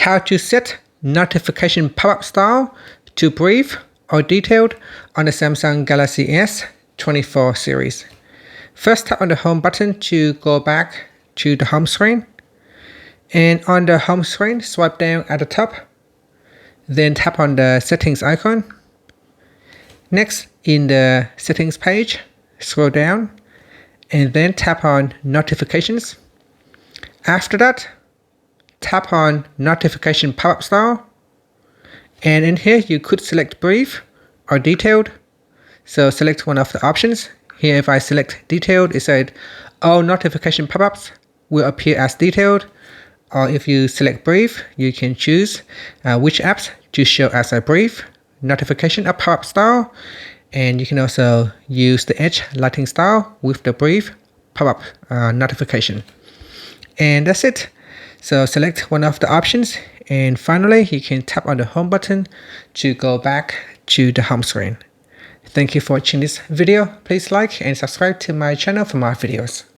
how to set notification pop-up style to brief or detailed on the Samsung Galaxy S24 series. First, tap on the home button to go back to the home screen. And on the home screen, swipe down at the top. Then tap on the settings icon. Next, in the settings page, scroll down and then tap on notifications. After that, tap on notification pop-up style. And in here, you could select brief or detailed. So select one of the options. Here, if I select detailed, it said all notification pop-ups will appear as detailed. Or if you select brief, you can choose which apps to show as a brief notification or pop-up style. And you can also use the edge lighting style with the brief pop-up notification. And that's it. So select one of the options. And finally, you can tap on the home button to go back to the home screen. Thank you for watching this video. Please like and subscribe to my channel for more videos.